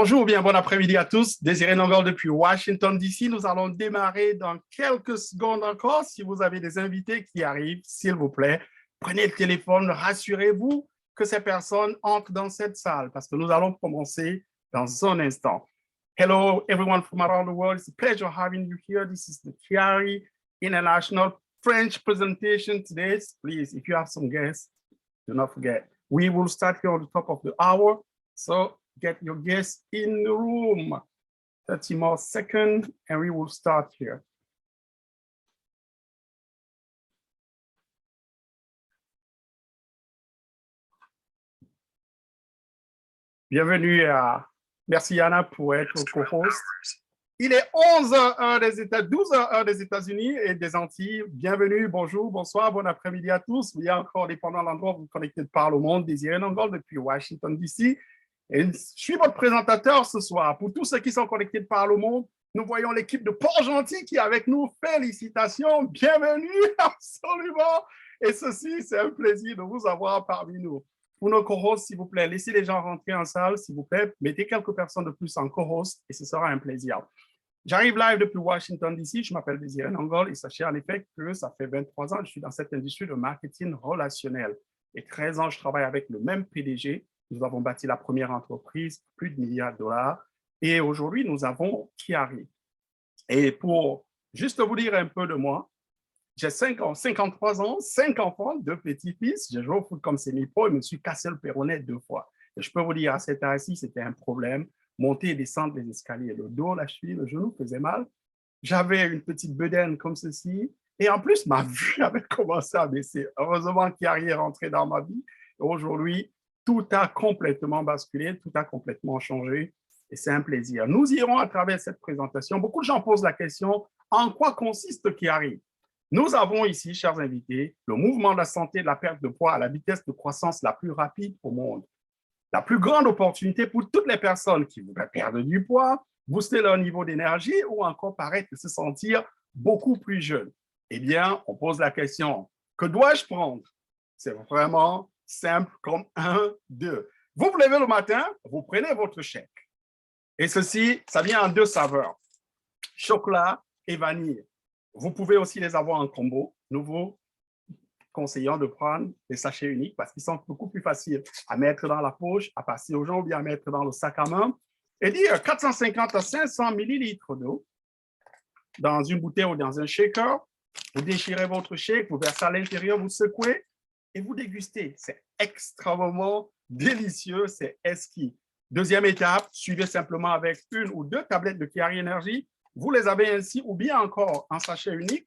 Bonjour, bien bon après-midi à tous. Désiré Nongol depuis Washington, D.C. Nous allons démarrer dans quelques secondes encore. Si vous avez des invités qui arrivent, s'il vous plaît, prenez le téléphone, rassurez-vous que ces personnes entrent dans cette salle parce que nous allons commencer dans un instant. Hello, everyone from around the world. It's a pleasure having you here. This is the Chiari International French presentation today. Please, if you have some guests, do not forget. We will start here on the top of the hour. So get your guests in the room. 30 more seconds and we will start here. Bienvenue à... Merci Yana pour être co-host. Il est 11h des États, 12h des États-Unis et des Antilles. Bienvenue, bonjour, bonsoir, bon après-midi à tous. Il y a encore, dépendant de l'endroit où vous connectez par le monde, Désiré Nongol depuis Washington, D.C. Et je suis votre présentateur ce soir. Pour tous ceux qui sont connectés par le monde, nous voyons l'équipe de Port-Gentil qui est avec nous. Félicitations, bienvenue, absolument. Et ceci, c'est un plaisir de vous avoir parmi nous. Pour nos co-hosts, s'il vous plaît, laissez les gens rentrer en salle, s'il vous plaît. Mettez quelques personnes de plus en co-host et ce sera un plaisir. J'arrive live depuis Washington, D.C. Je m'appelle Désiré Nongol et sachez en effet que ça fait 23 ans que je suis dans cette industrie de marketing relationnel. Et 13 ans, je travaille avec le même PDG. Nous avons bâti la première entreprise, plus de milliards de dollars. Et aujourd'hui, nous avons Chiari. Et pour juste vous dire un peu de moi, j'ai 53 ans, 5 enfants, 2 petits-fils. J'ai joué au foot comme semi-pro et me suis cassé le péroné 2 fois. Et je peux vous dire, à cet âge-ci, c'était un problème. Monter et descendre les escaliers, le dos, la cheville, le genou faisait mal. J'avais une petite bedaine comme ceci. Et en plus, ma vue avait commencé à baisser. Heureusement, Chiari est rentré dans ma vie. Et aujourd'hui, tout a complètement basculé, tout a complètement changé. Et c'est un plaisir. Nous irons à travers cette présentation. Beaucoup de gens posent la question, en quoi consiste Chiari? Nous avons ici, chers invités, le mouvement de la santé de la perte de poids à la vitesse de croissance la plus rapide au monde. La plus grande opportunité pour toutes les personnes qui voudraient perdre du poids, booster leur niveau d'énergie ou encore paraître se sentir beaucoup plus jeune. Eh bien, on pose la question, que dois-je prendre? C'est vraiment simple comme 1, 2. Vous vous levez le matin, vous prenez votre chèque. Et ceci, ça vient en 2 saveurs, chocolat et vanille. Vous pouvez aussi les avoir en combo. Nous vous conseillons de prendre des sachets uniques parce qu'ils sont beaucoup plus faciles à mettre dans la poche, à passer aux gens ou bien à mettre dans le sac à main. Et dire 450 à 500 millilitres d'eau dans une bouteille ou dans un shaker. Vous déchirez votre shake, vous versez à l'intérieur, vous secouez et vous dégustez. C'est extrêmement délicieux, c'est exquis. Deuxième étape, suivez simplement avec 1 ou 2 tablettes de Chiari Energy. Vous les avez ainsi ou bien encore en sachet unique,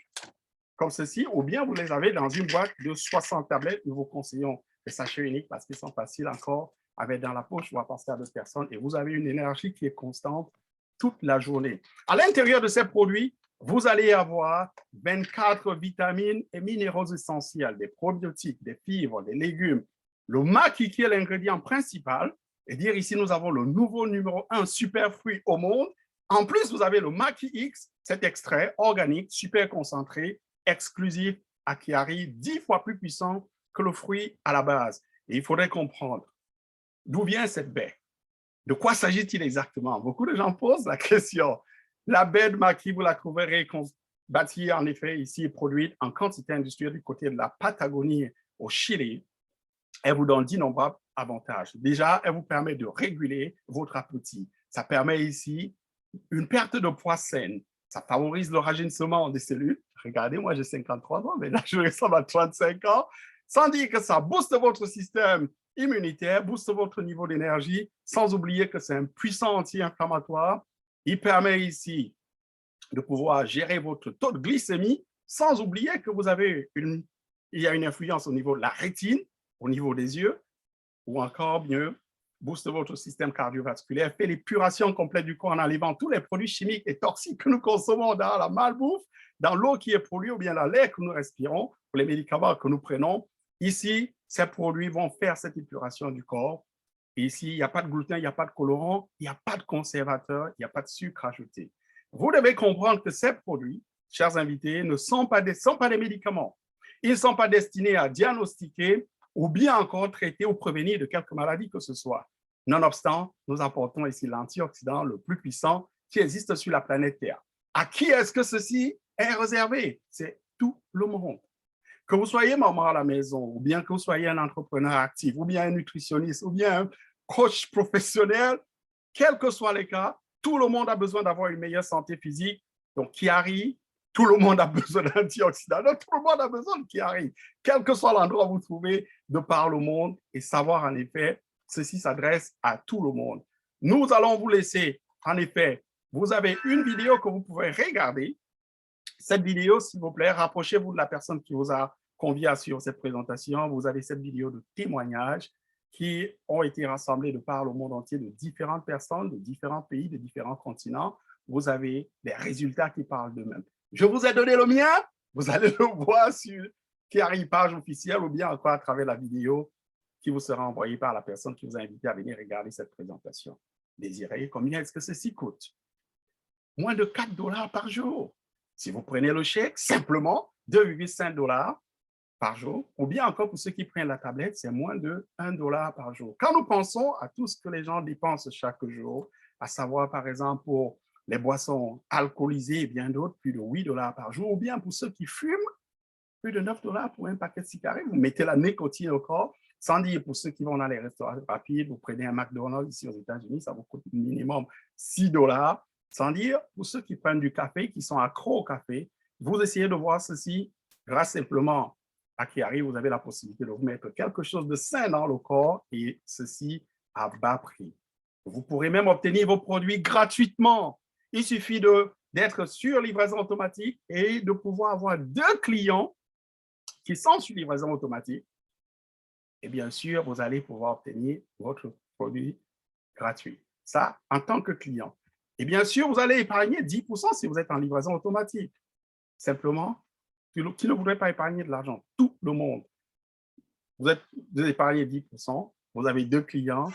comme ceci, ou bien vous les avez dans une boîte de 60 tablettes. Nous vous conseillons les sachets uniques parce qu'ils sont faciles encore à mettre dans la poche ou à passer à d'autres personnes et vous avez une énergie qui est constante toute la journée. À l'intérieur de ces produits, vous allez avoir 24 vitamines et minéraux essentiels, des probiotiques, des fibres, des légumes. Le maki qui est l'ingrédient principal, et dire ici nous avons le nouveau numéro 1 super fruit au monde. En plus, vous avez le Maki X, cet extrait organique, super concentré, exclusif à Chiari, 10 fois plus puissant que le fruit à la base. Et il faudrait comprendre d'où vient cette baie. De quoi s'agit-il exactement? Beaucoup de gens posent la question. La baie de Maki, vous la trouverez bâtie en effet ici et produite en quantité industrielle du côté de la Patagonie au Chili. Elle vous donne d'innombrables avantages. Déjà, elle vous permet de réguler votre appétit. Ça permet ici une perte de poids saine. Ça favorise le rajeunissement des cellules. Regardez, moi j'ai 53 ans, mais là je ressemble à 35 ans. Sans dire que ça booste votre système immunitaire, booste votre niveau d'énergie, sans oublier que c'est un puissant anti-inflammatoire. Il permet ici de pouvoir gérer votre taux de glycémie, sans oublier que il y a une influence au niveau de la rétine, au niveau des yeux, ou encore mieux, booste votre système cardiovasculaire, fait l'épuration complète du corps en enlevant tous les produits chimiques et toxiques que nous consommons dans la malbouffe, dans l'eau qui est polluée ou bien dans l'air que nous respirons, ou les médicaments que nous prenons. Ici, ces produits vont faire cette épuration du corps. Et ici, il n'y a pas de gluten, il n'y a pas de colorant, il n'y a pas de conservateur, il n'y a pas de sucre ajouté. Vous devez comprendre que ces produits, chers invités, ne sont pas des médicaments. Ils ne sont pas destinés à diagnostiquer ou bien encore traiter ou prévenir de quelque maladie que ce soit. Nonobstant, nous apportons ici l'antioxydant le plus puissant qui existe sur la planète Terre. À qui est-ce que ceci est réservé? C'est tout le monde. Que vous soyez maman à la maison, ou bien que vous soyez un entrepreneur actif, ou bien un nutritionniste, ou bien un coach professionnel, quels que soient les cas, tout le monde a besoin d'avoir une meilleure santé physique. Donc, Chiari, tout le monde a besoin d'antioxydants. Donc, tout le monde a besoin de Chiari, quel que soit l'endroit où vous trouvez de par le monde, et savoir en effet, ceci s'adresse à tout le monde. Nous allons vous laisser, en effet, vous avez une vidéo que vous pouvez regarder. Cette vidéo, s'il vous plaît, rapprochez-vous de la personne qui vous a convié à suivre cette présentation. Vous avez cette vidéo de témoignages qui ont été rassemblés de par le monde entier de différentes personnes, de différents pays, de différents continents. Vous avez des résultats qui parlent d'eux-mêmes. Je vous ai donné le mien, vous allez le voir sur Chiari page officielle ou bien encore à travers la vidéo qui vous sera envoyée par la personne qui vous a invité à venir regarder cette présentation. Désirez, combien est-ce que ceci coûte? Moins de 4 $ par jour. Si vous prenez le chèque, simplement 2,5 $ par jour, ou bien encore pour ceux qui prennent la tablette, c'est moins de 1 $ par jour. Quand nous pensons à tout ce que les gens dépensent chaque jour, à savoir par exemple pour les boissons alcoolisées et bien d'autres, plus de 8 $ par jour, ou bien pour ceux qui fument, plus de 9 $ pour un paquet de cigarettes, vous mettez la nicotine au corps, sans dire pour ceux qui vont dans les restaurants rapides, vous prenez un McDonald's ici aux États-Unis, ça vous coûte minimum 6 $. Sans dire, pour ceux qui prennent du café, qui sont accros au café, vous essayez de voir ceci grâce simplement à Chiari, vous avez la possibilité de vous mettre quelque chose de sain dans le corps et ceci à bas prix. Vous pourrez même obtenir vos produits gratuitement. Il suffit d'être sur livraison automatique et de pouvoir avoir 2 clients qui sont sur livraison automatique. Et bien sûr, vous allez pouvoir obtenir votre produit gratuit. Ça, en tant que client. Et bien sûr, vous allez épargner 10% si vous êtes en livraison automatique. Simplement, qui ne voudrait pas épargner de l'argent? Tout le monde. Vous épargnez 10%, vous avez 2 clients.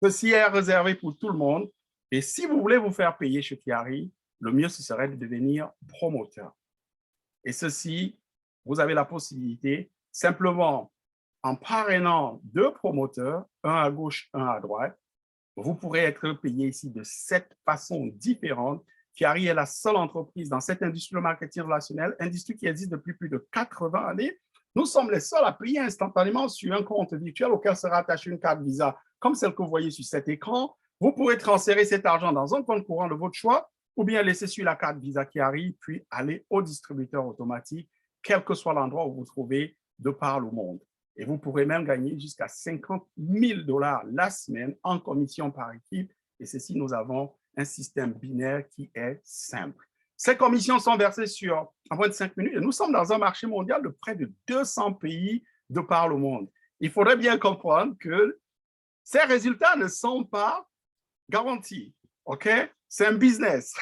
Ceci est réservé pour tout le monde. Et si vous voulez vous faire payer chez Chiari, le mieux, ce serait de devenir promoteur. Et ceci, vous avez la possibilité, simplement en parrainant 2 promoteurs, un à gauche, un à droite, vous pourrez être payé ici de 7 façons différentes. Chiari est la seule entreprise dans cette industrie de marketing relationnel, industrie qui existe depuis plus de 80 années. Nous sommes les seuls à payer instantanément sur un compte virtuel auquel sera attachée une carte Visa, comme celle que vous voyez sur cet écran. Vous pourrez transférer cet argent dans un compte courant de votre choix ou bien laisser sur la carte Visa Chiari, puis aller au distributeur automatique, quel que soit l'endroit où vous vous trouvez de par le monde. Et vous pourrez même gagner jusqu'à 50 000 $ la semaine en commission par équipe. Et ceci, nous avons un système binaire qui est simple. Ces commissions sont versées en moins de 5 minutes. Et nous sommes dans un marché mondial de près de 200 pays de par le monde. Il faudrait bien comprendre que ces résultats ne sont pas garantis. OK? C'est un business.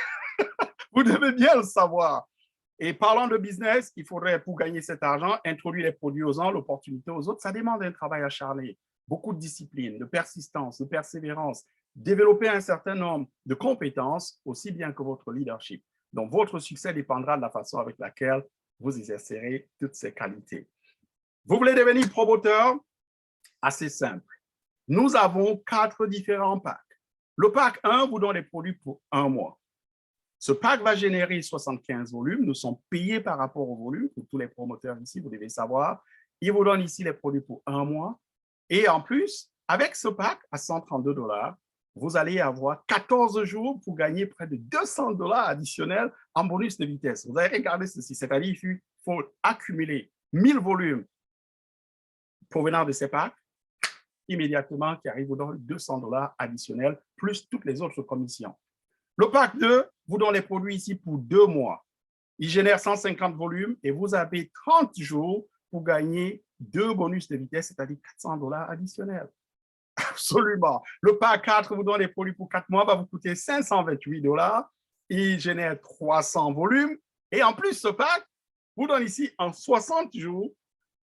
Vous devez bien le savoir. Et parlant de business, il faudrait, pour gagner cet argent, introduire les produits aux uns, l'opportunité aux autres. Ça demande un travail acharné, beaucoup de discipline, de persistance, de persévérance, développer un certain nombre de compétences, aussi bien que votre leadership. Donc, votre succès dépendra de la façon avec laquelle vous exercerez toutes ces qualités. Vous voulez devenir promoteur? Assez simple. Nous avons 4 différents packs. Le pack 1 vous donne les produits pour 1 mois. Ce pack va générer 75 volumes. Nous sommes payés par rapport au volume. Pour tous les promoteurs ici, vous devez savoir. Ils vous donnent ici les produits pour 1 mois. Et en plus, avec ce pack à 132 $, vous allez avoir 14 jours pour gagner près de 200 $ additionnels en bonus de vitesse. Vous allez regarder ceci. C'est-à-dire qu'il faut accumuler 1000 volumes provenant de ces packs immédiatement qui arrive vous donne 200 $ additionnels plus toutes les autres commissions. Le pack 2 vous donne les produits ici pour 2 mois. Il génère 150 volumes et vous avez 30 jours pour gagner 2 bonus de vitesse, c'est-à-dire 400 $ additionnels. Absolument. Le pack 4 vous donne les produits pour 4 mois, va vous coûter 528 $. Il génère 300 volumes. Et en plus, ce pack vous donne ici en 60 jours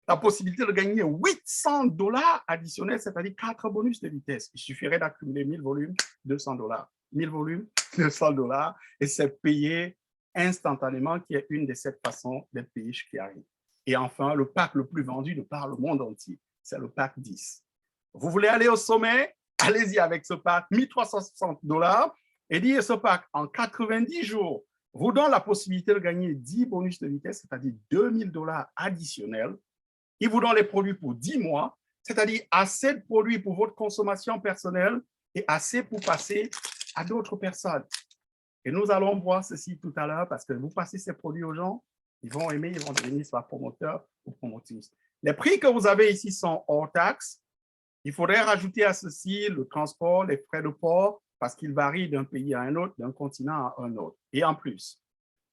la possibilité de gagner 800 $ additionnels, c'est-à-dire 4 bonus de vitesse. Il suffirait d'accumuler 1000 volumes, 200 $. 1000 volumes, 200 $, et c'est payé instantanément, qui est une des 7 façons d'être payé chez Chiari. Et enfin, le pack le plus vendu de par le monde entier, c'est le pack 10. Vous voulez aller au sommet? allez-y avec ce pack, 1360 $, et dire ce pack en 90 jours vous donne la possibilité de gagner 10 bonus de vitesse, c'est-à-dire 2000 $ additionnels. Il vous donne les produits pour 10 mois, c'est-à-dire assez de produits pour votre consommation personnelle et assez pour passer à d'autres personnes. Et nous allons voir ceci tout à l'heure parce que vous passez ces produits aux gens, ils vont aimer, ils vont devenir soit promoteurs ou promotrices. Les prix que vous avez ici sont hors taxes. Il faudrait rajouter à ceci le transport, les frais de port, parce qu'ils varient d'un pays à un autre, d'un continent à un autre. Et en plus,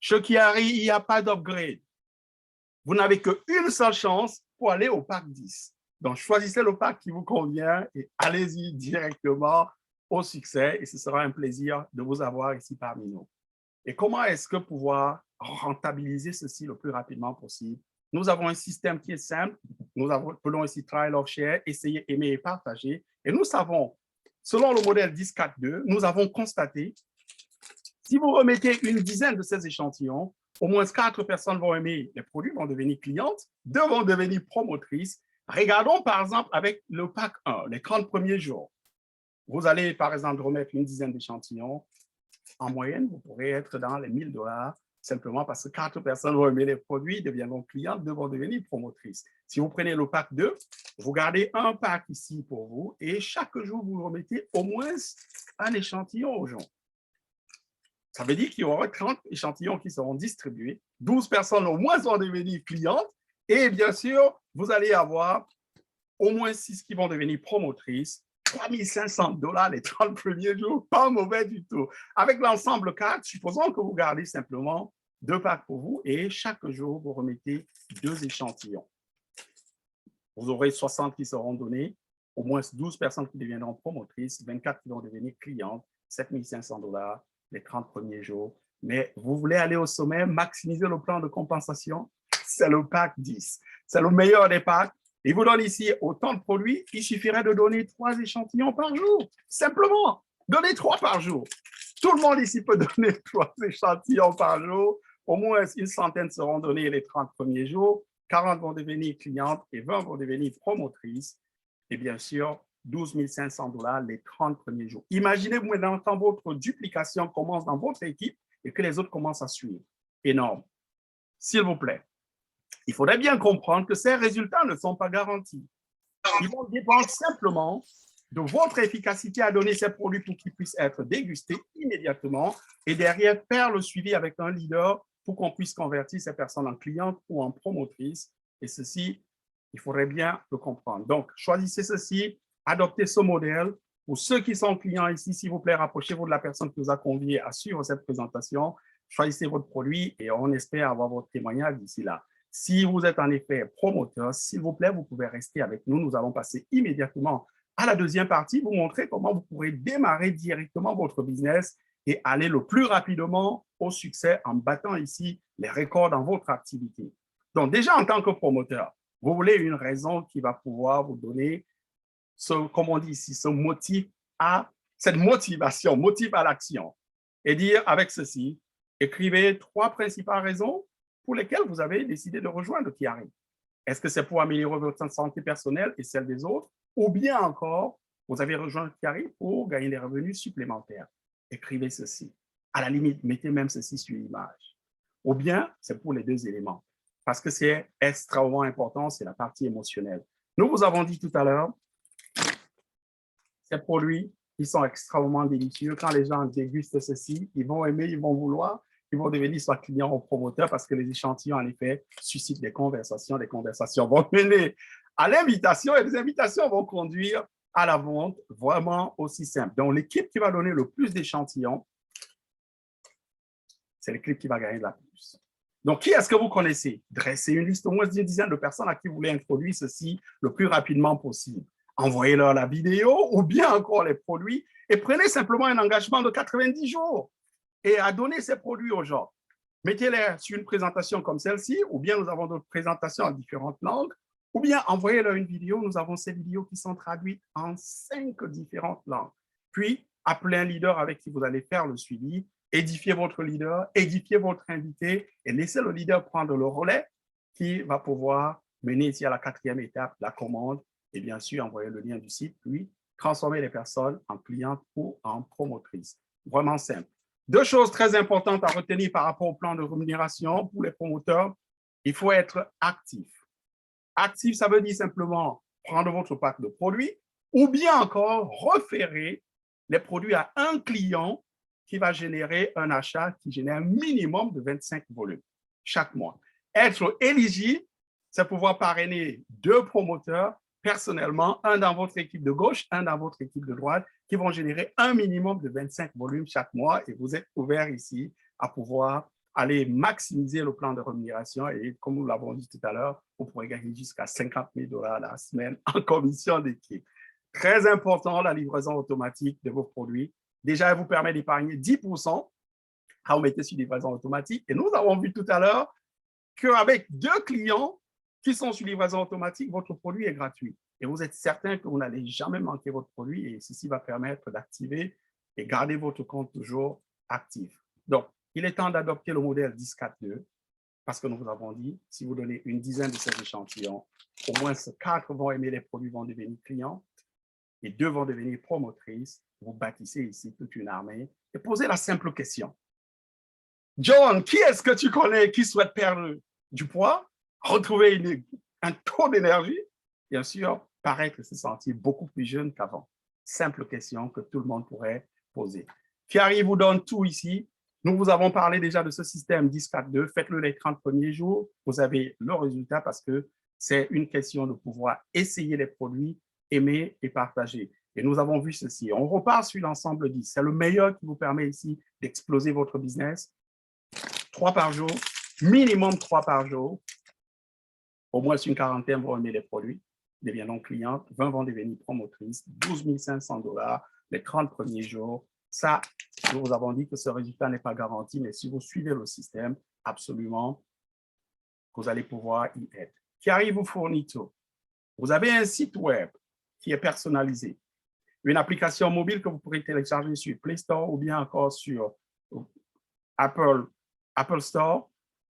ce qui arrive, il n'y a pas d'upgrade. Vous n'avez qu'une seule chance pour aller au pack 10. Donc, choisissez le pack qui vous convient et allez-y directement au succès. Et ce sera un plaisir de vous avoir ici parmi nous. Et comment est-ce que pouvoir rentabiliser ceci le plus rapidement possible? Nous avons un système qui est simple. Nous appelons ici Trial of Share, essayer, aimer et partager. Et nous savons, selon le modèle 10-4-2, nous avons constaté, si vous remettez une dizaine de ces échantillons, au moins 4 personnes vont aimer les produits, vont devenir clientes, 2 vont devenir promotrices. Regardons par exemple avec le pack 1, les 30 premiers jours. Vous allez par exemple remettre une dizaine d'échantillons. En moyenne, vous pourrez être dans les 1000 $ simplement parce que 4 personnes vont aimer les produits, deviendront clientes, 2 vont devenir promotrices. Si vous prenez le pack 2, vous gardez un pack ici pour vous et chaque jour, vous remettez au moins un échantillon aux gens. Ça veut dire qu'il y aura 30 échantillons qui seront distribués, 12 personnes au moins vont devenir clientes et bien sûr, vous allez avoir au moins 6 qui vont devenir promotrices. 3500 $ les 30 premiers jours, pas mauvais du tout. Avec l'ensemble 4, supposons que vous gardez simplement 2 packs pour vous et chaque jour, vous remettez 2 échantillons. Vous aurez 60 qui seront donnés, au moins 12 personnes qui deviendront promotrices, 24 qui vont devenir clientes, 7500 $ les 30 premiers jours. Mais vous voulez aller au sommet, maximiser le plan de compensation, c'est le pack 10. C'est le meilleur des packs. Il vous donne ici autant de produits, il suffirait de donner 3 échantillons par jour. Simplement, donnez 3 par jour. Tout le monde ici peut donner 3 échantillons par jour. Au moins une centaine seront donnés les 30 premiers jours. 40 vont devenir clientes et 20 vont devenir promotrices. Et bien sûr, 12 500 $ les 30 premiers jours. Imaginez-vous maintenant quand votre duplication commence dans votre équipe et que les autres commencent à suivre. Énorme. S'il vous plaît. Il faudrait bien comprendre que ces résultats ne sont pas garantis. Ils vont dépendre simplement de votre efficacité à donner ces produits pour qu'ils puissent être dégustés immédiatement et derrière faire le suivi avec un leader pour qu'on puisse convertir ces personnes en clientes ou en promotrices. Et ceci, il faudrait bien le comprendre. Donc, choisissez ceci, adoptez ce modèle. Pour ceux qui sont clients ici, s'il vous plaît, rapprochez-vous de la personne qui vous a convié à suivre cette présentation. Choisissez votre produit et on espère avoir votre témoignage d'ici là. Si vous êtes en effet promoteur, s'il vous plaît, vous pouvez rester avec nous. Nous allons passer immédiatement à la deuxième partie, vous montrer comment vous pourrez démarrer directement votre business et aller le plus rapidement au succès en battant ici les records dans votre activité. Donc déjà, en tant que promoteur, vous voulez une raison qui va pouvoir vous donner, comme on dit ici, ce motif à, cette motivation, motive à l'action. Et dire avec ceci, écrivez 3 principales raisons pour lesquelles vous avez décidé de rejoindre Kiari. Est-ce que c'est pour améliorer votre santé personnelle et celle des autres? Ou bien encore, vous avez rejoint Kiari pour gagner des revenus supplémentaires? Écrivez ceci. À la limite, mettez même ceci sur l'image. Ou bien, c'est pour les 2 éléments. Parce que c'est extrêmement important, c'est la partie émotionnelle. Nous vous avons dit tout à l'heure, ces produits, ils sont extrêmement délicieux. Quand les gens dégustent ceci, ils vont aimer, ils vont vouloir, ils vont devenir soit clients ou promoteurs parce que les échantillons, en effet, suscitent des conversations. Les conversations vont mener à l'invitation et les invitations vont conduire à la vente vraiment aussi simple. Donc, l'équipe qui va donner le plus d'échantillons, c'est l'équipe qui va gagner de la plus. Donc, qui est-ce que vous connaissez? Dressez une liste au moins d'une dizaine de personnes à qui vous voulez introduire ceci le plus rapidement possible. Envoyez-leur la vidéo ou bien encore les produits et prenez simplement un engagement de 90 jours et à donner ces produits aux gens. Mettez-les sur une présentation comme celle-ci ou bien nous avons d'autres présentations en différentes langues ou bien envoyez-leur une vidéo. Nous avons ces vidéos qui sont traduites en 5 différentes langues. Puis, appelez un leader avec qui vous allez faire le suivi, édifiez votre leader, édifiez votre invité et laissez le leader prendre le relais qui va pouvoir mener ici à la 4e étape, la commande, et bien sûr envoyer le lien du site, puis transformer les personnes en clientes ou en promotrices. Vraiment simple. Deux choses très importantes à retenir par rapport au plan de rémunération pour les promoteurs. Il faut être actif. Actif, ça veut dire simplement prendre votre pack de produits ou bien encore référer les produits à un client qui va générer un achat qui génère un minimum de 25 volumes chaque mois. Être éligible, c'est pouvoir parrainer deux promoteurs personnellement, un dans votre équipe de gauche, un dans votre équipe de droite, qui vont générer un minimum de 25 volumes chaque mois et vous êtes ouvert ici à pouvoir aller maximiser le plan de rémunération et comme nous l'avons dit tout à l'heure, vous pourrez gagner jusqu'à 50 000 $ la semaine en commission d'équipe. Très important, la livraison automatique de vos produits. Déjà, elle vous permet d'épargner 10% quand vous mettez sur livraison automatique. Et nous avons vu tout à l'heure qu'avec deux clients qui sont sur livraison automatique, votre produit est gratuit. Et vous êtes certain que vous n'allez jamais manquer votre produit et ceci va permettre d'activer et garder votre compte toujours actif. Donc, il est temps d'adopter le modèle 10-4-2 parce que nous vous avons dit, si vous donnez une dizaine de ces échantillons, au moins 4 vont aimer les produits, vont devenir clients et 2 vont devenir promotrices. Vous bâtissez ici toute une armée et posez la simple question. John, qui est-ce que tu connais qui souhaite perdre du poids, retrouver un taux d'énergie, bien sûr, paraître se sentir beaucoup plus jeune qu'avant? Simple question que tout le monde pourrait poser. Thierry vous donne tout ici. Nous vous avons parlé déjà de ce système 10-4-2. Faites-le les 30 premiers jours. Vous avez le résultat parce que c'est une question de pouvoir essayer les produits, aimer et partager. Et nous avons vu ceci. On repart sur l'ensemble 10. C'est le meilleur qui vous permet ici d'exploser votre business. 3 par jour, minimum 3 par jour. Au moins une quarantaine vont aimer les produits, deviendront clientes, 20 vont devenir promotrices, 12 500 $ les 30 premiers jours. Ça, nous vous avons dit que ce résultat n'est pas garanti, mais si vous suivez le système, absolument, vous allez pouvoir y être. Thierry vous fournit tout. Vous avez un site web qui est personnalisé, une application mobile que vous pourrez télécharger sur Play Store ou bien encore sur Apple Store.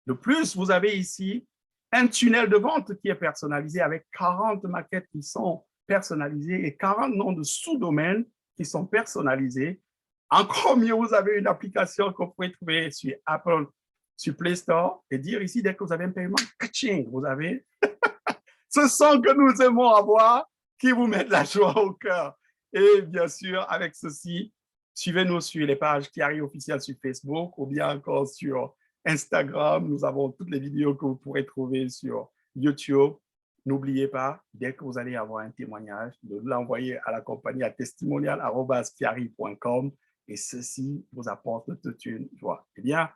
De plus, vous avez ici un tunnel de vente qui est personnalisé avec 40 maquettes qui sont personnalisées et 40 noms de sous-domaines qui sont personnalisés. Encore mieux, vous avez une application que vous pouvez trouver sur Apple, sur Play Store et dire ici, dès que vous avez un paiement, catching, vous avez ce son que nous aimons avoir qui vous met de la joie au cœur. Et bien sûr, avec ceci, suivez-nous sur les pages Thierry officielles sur Facebook ou bien encore sur Instagram. Nous avons toutes les vidéos que vous pourrez trouver sur YouTube. N'oubliez pas, dès que vous allez avoir un témoignage, de l'envoyer à la compagnie à testimonial@thierry.com et ceci vous apporte toute une joie. Eh bien,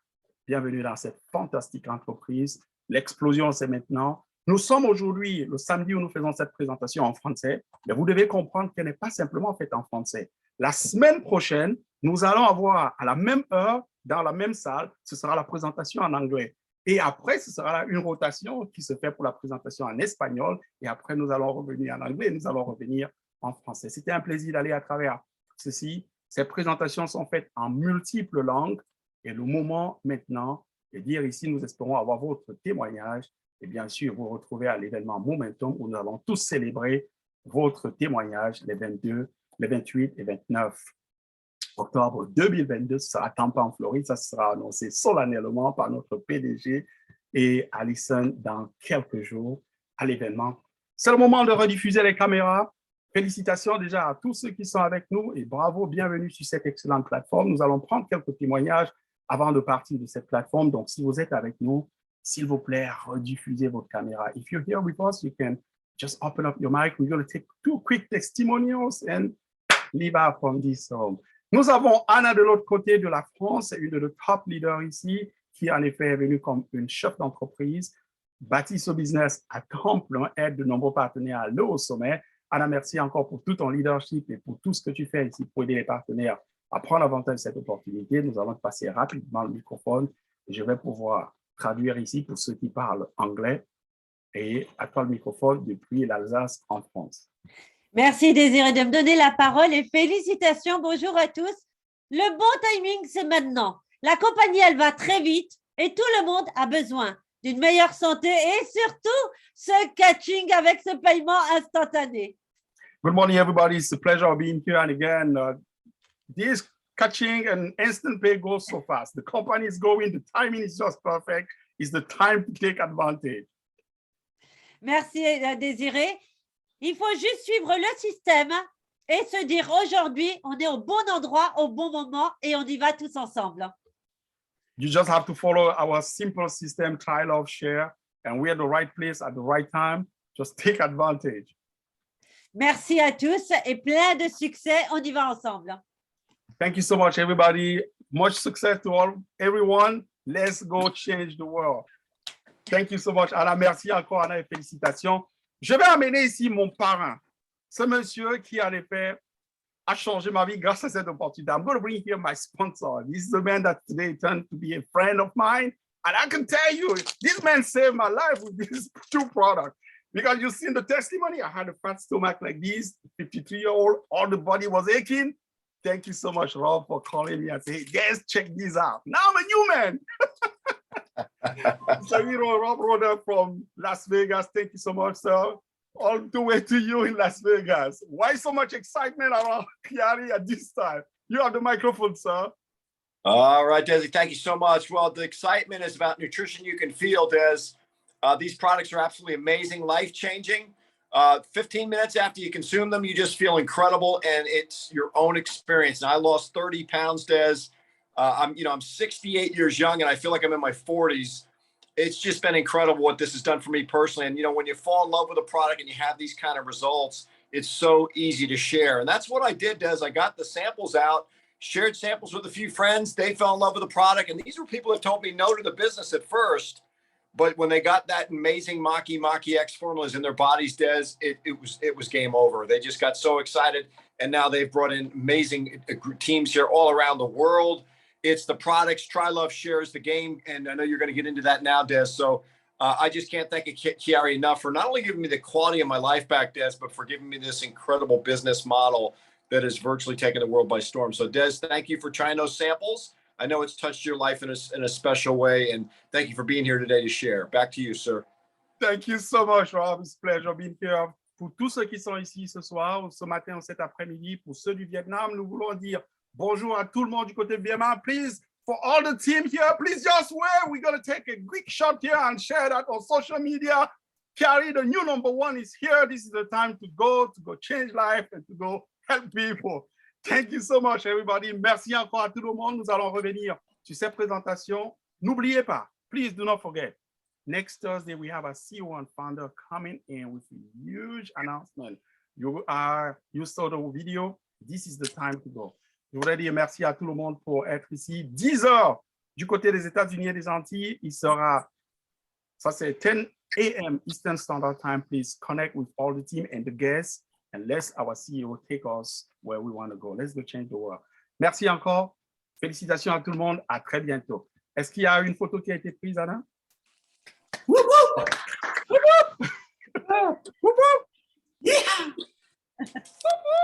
bienvenue dans cette fantastique entreprise. L'explosion, c'est maintenant. Nous sommes aujourd'hui, le samedi où nous faisons cette présentation en français, mais vous devez comprendre qu'elle n'est pas simplement faite en français. La semaine prochaine, nous allons avoir à la même heure, dans la même salle, ce sera la présentation en anglais. Et après, ce sera une rotation qui se fait pour la présentation en espagnol. Et après, nous allons revenir en anglais et nous allons revenir en français. C'était un plaisir d'aller à travers ceci. Ces présentations sont faites en multiples langues. Et le moment maintenant est de dire ici, nous espérons avoir votre témoignage. Et bien sûr, vous retrouvez à l'événement Momentum où nous allons tous célébrer votre témoignage les 22, les 28 et 29 octobre 2022. Ce sera à Tampa en Floride. Ça sera annoncé solennellement par notre PDG et Alison dans quelques jours à l'événement. C'est le moment de rediffuser les caméras. Félicitations déjà à tous ceux qui sont avec nous et bravo, bienvenue sur cette excellente plateforme. Nous allons prendre quelques témoignages avant de partir de cette plateforme. Donc, si vous êtes avec nous, s'il vous plaît, rediffusez votre caméra. If you're here with us, you can just open up your mic. We're going to take 2 quick testimonials and leave out from this home. Nous avons Anna de l'autre côté de la France, une de nos top leaders ici, qui en effet est venue comme une chef d'entreprise, bâtit ce business à temps plein, aide de nombreux partenaires à aller au sommet. Anna, merci encore pour tout ton leadership et pour tout ce que tu fais ici pour aider les partenaires à prendre avantage de cette opportunité. Nous allons passer rapidement le microphone et je vais pouvoir traduire ici pour ceux qui parlent anglais et à toi le microphone depuis l'Alsace en France. Merci Désiré de me donner la parole et félicitations, bonjour à tous. Le bon timing, c'est maintenant. La compagnie, elle va très vite et tout le monde a besoin d'une meilleure santé et surtout ce catching avec ce paiement instantané. Good morning, everybody. It's a pleasure of being here. And again, this catching and instant pay goes so fast. The company is going, the timing is just perfect. It's the time to take advantage. Merci, Désiré. Il faut juste suivre le système et se dire aujourd'hui, on est au bon endroit, au bon moment et on y va tous ensemble. You just have to follow our simple system, try, love, share, and we're at the right place at the right time. Just take advantage. Merci à tous et plein de succès. On y va ensemble. Thank you so much, everybody. Much success to everyone. Let's go change the world. Thank you so much, Anna. Merci encore, Anna, et félicitations. Je vais amener ici mon parrain. Ce monsieur qui, en effet, a changé ma vie grâce à cette opportunité. I'm going to bring here my sponsor. This is the man that today turned to be a friend of mine. And I can tell you, this man saved my life with these two products. Because you've seen the testimony. I had a fat stomach like this, 53-year-old, all the body was aching. Thank you so much, Rob, for calling me and saying, yes, check this out. Now I'm a new man. So, Rob Roder from Las Vegas. Thank you so much, sir. All the way to you in Las Vegas. Why so much excitement around Chiari at this time? You have the microphone, sir. All right, Desi, thank you so much. Well, the excitement is about nutrition you can feel, Des. These products are absolutely amazing, life-changing. 15 minutes after you consume them, you just feel incredible, and it's your own experience. And I lost 30 pounds, Des. I'm 68 years young, and I feel like I'm in my 40s. It's just been incredible what this has done for me personally. And, when you fall in love with a product and you have these kind of results, it's so easy to share. And that's what I did, Des. I got the samples out, shared samples with a few friends. They fell in love with the product. And these were people that told me no to the business at first. But when they got that amazing Maki X formulas in their bodies, Des, it was game over. They just got so excited. And now they've brought in amazing teams here all around the world. It's the products. Try, love, share is the game. And I know you're going to get into that now, Des. So I just can't thank Chiari enough for not only giving me the quality of my life back, Des, but for giving me this incredible business model that has virtually taken the world by storm. So, Des, thank you for trying those samples. I know it's touched your life in a special way. And thank you for being here today to share. Back to you, sir. Thank you so much, Rob. It's a pleasure being here. Pour tous ceux qui sont ici ce soir, ce matin ou cet après-midi, pour ceux du Vietnam, nous voulons dire bonjour à tout le monde du côté de Vietnam. Please, for all the team here, please just wait. We're going to take a quick shot here and share that on social media. Chiari, the new #1 is here. This is the time to go change life and to go help people. Thank you so much, everybody. Merci encore à tout le monde. Nous allons revenir sur cette présentation. N'oubliez pas, please do not forget, next Thursday, we have a CEO and founder coming in with a huge announcement. You saw the video. This is the time to go. Je voudrais dire merci à tout le monde pour être ici. 10 heures du côté des États-Unis et des Antilles. Il sera, ça c'est 10 a.m. Eastern Standard Time. Please connect with all the team and the guests and let our CEO take us where we want to go. Let's go change the world. Merci encore. Félicitations à tout le monde. À très bientôt. Est-ce qu'il y a une photo qui a été prise, Anna? Whoop, whoop. Whoop, whoop. Whoop, whoop. Yeah.